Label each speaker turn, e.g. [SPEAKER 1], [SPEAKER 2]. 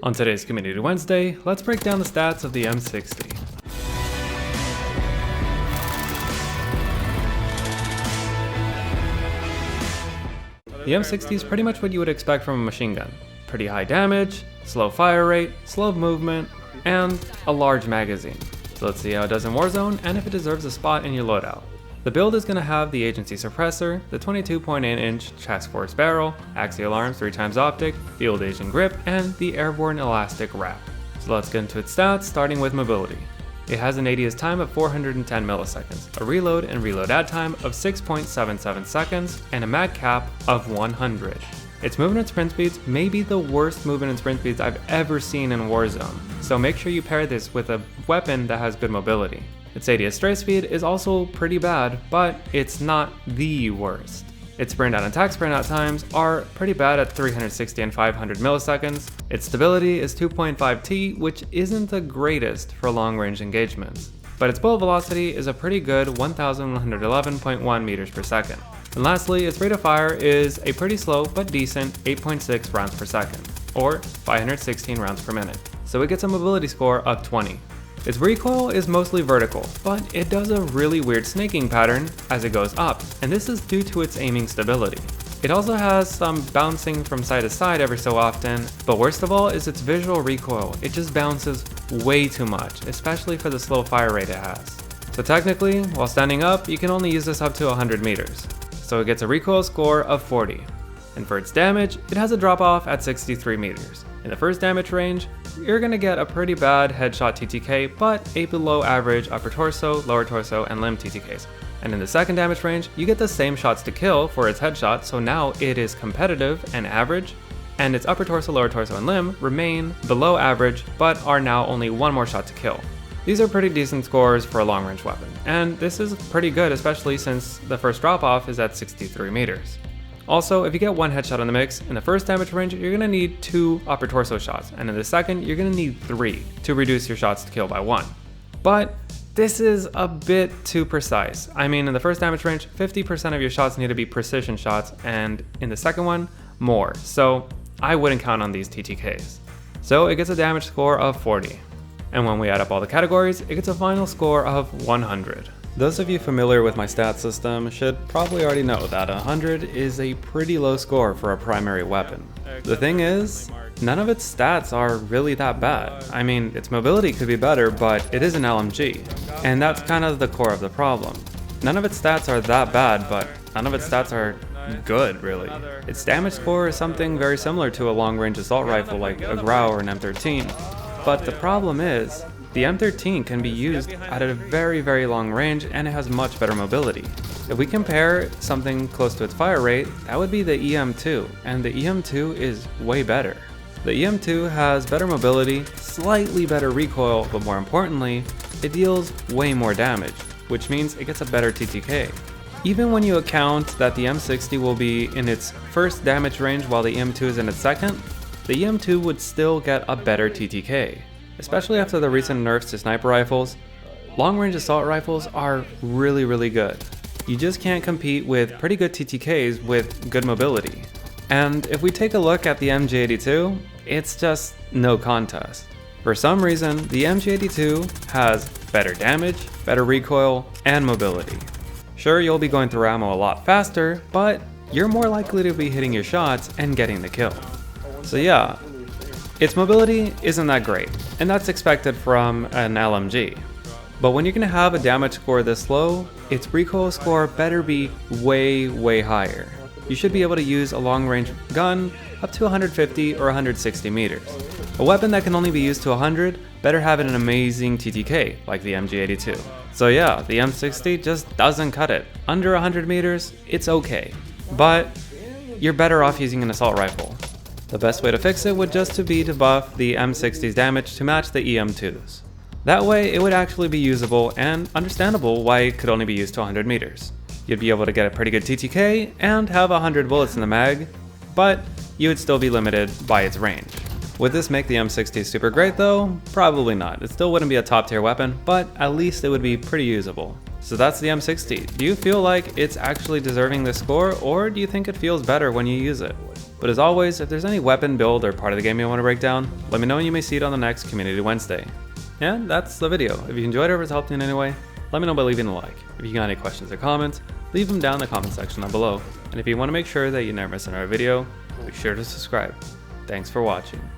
[SPEAKER 1] On today's Community Wednesday, let's break down the stats of the M60. The M60 is pretty much what you would expect from a machine gun. Pretty high damage, slow fire rate, slow movement, and a large magazine. So let's see how it does in Warzone and if it deserves a spot in your loadout. The build is going to have the agency suppressor, the 22.8-inch chest force barrel, axial arms 3x optic, field agent grip, and the airborne elastic wrap. So let's get into its stats, starting with mobility. It has an ADS time of 410 milliseconds, a reload and reload add time of 6.77 seconds, and a mag cap of 100. Its movement and sprint speeds may be the worst movement and sprint speeds I've ever seen in Warzone, so make sure you pair this with a weapon that has good mobility. Its ADS strike speed is also pretty bad, but it's not the worst. Its sprint out and attack sprint out times are pretty bad at 360 and 500 milliseconds. Its stability is 2.5 T, which isn't the greatest for long range engagements. But its bullet velocity is a pretty good 1111.1 meters per second. And lastly, its rate of fire is a pretty slow but decent 8.6 rounds per second, or 516 rounds per minute. So it gets a mobility score of 20. Its recoil is mostly vertical, but it does a really weird snaking pattern as it goes up, and this is due to its aiming stability. It also has some bouncing from side to side every so often, but worst of all is its visual recoil. It just bounces way too much, especially for the slow fire rate it has. So technically, while standing up, you can only use this up to 100 meters. So it gets a recoil score of 40. And for its damage, it has a drop off at 63 meters. In the first damage range, you're gonna get a pretty bad headshot TTK, but a below average upper torso, lower torso, and limb TTKs. And in the second damage range, you get the same shots to kill for its headshot, so now it is competitive and average, and its upper torso, lower torso, and limb remain below average, but are now only one more shot to kill. These are pretty decent scores for a long range weapon, and this is pretty good, especially since the first drop off is at 63 meters. Also, if you get one headshot in the mix, in the first damage range, you're gonna need 2 upper torso shots, and in the second, you're gonna need 3 to reduce your shots to kill by 1. But this is a bit too precise. I mean, in the first damage range, 50% of your shots need to be precision shots, and in the second one, more. So I wouldn't count on these TTKs. So it gets a damage score of 40. And when we add up all the categories, it gets a final score of 100. Those of you familiar with my stat system should probably already know that 100 is a pretty low score for a primary weapon. The thing is, none of its stats are really that bad. I mean, its mobility could be better, but it is an LMG, and that's kind of the core of the problem. None of its stats are that bad, but none of its stats are good, really. Its damage score is something very similar to a long-range assault rifle like a Grau or an M13, but the problem is, the M13 can be used at a very, very long range, and it has much better mobility. If we compare something close to its fire rate, that would be the EM2, and the EM2 is way better. The EM2 has better mobility, slightly better recoil, but more importantly, it deals way more damage, which means it gets a better TTK. Even when you account that the M60 will be in its first damage range while the EM2 is in its second, the EM2 would still get a better TTK. Especially after the recent nerfs to sniper rifles, long-range assault rifles are really good. You just can't compete with pretty good TTKs with good mobility. And if we take a look at the MG82, it's just no contest. For some reason, the MG82 has better damage, better recoil, and mobility. Sure, you'll be going through ammo a lot faster, but you're more likely to be hitting your shots and getting the kill. So yeah, its mobility isn't that great, and that's expected from an LMG. But when you're gonna have a damage score this low, its recoil score better be way higher. You should be able to use a long-range gun up to 150 or 160 meters. A weapon that can only be used to 100 better have an amazing TTK, like the MG82. So yeah, the M60 just doesn't cut it. Under 100 meters, it's okay. But you're better off using an assault rifle. The best way to fix it would just to be to buff the M60's damage to match the EM2's. That way it would actually be usable and understandable why it could only be used to 100 meters. You'd be able to get a pretty good TTK and have 100 bullets in the mag, but you would still be limited by its range. Would this make the M60 super great though? Probably not. It still wouldn't be a top tier weapon, but at least it would be pretty usable. So that's the M60. Do you feel like it's actually deserving this score, or do you think it feels better when you use it? But as always, if there's any weapon, build, or part of the game you want to break down, let me know and you may see it on the next Community Wednesday. And that's the video. If you enjoyed it or if it's helped you in any way, let me know by leaving a like. If you got any questions or comments, leave them down in the comment section down below. And if you want to make sure that you never miss another video, be sure to subscribe. Thanks for watching.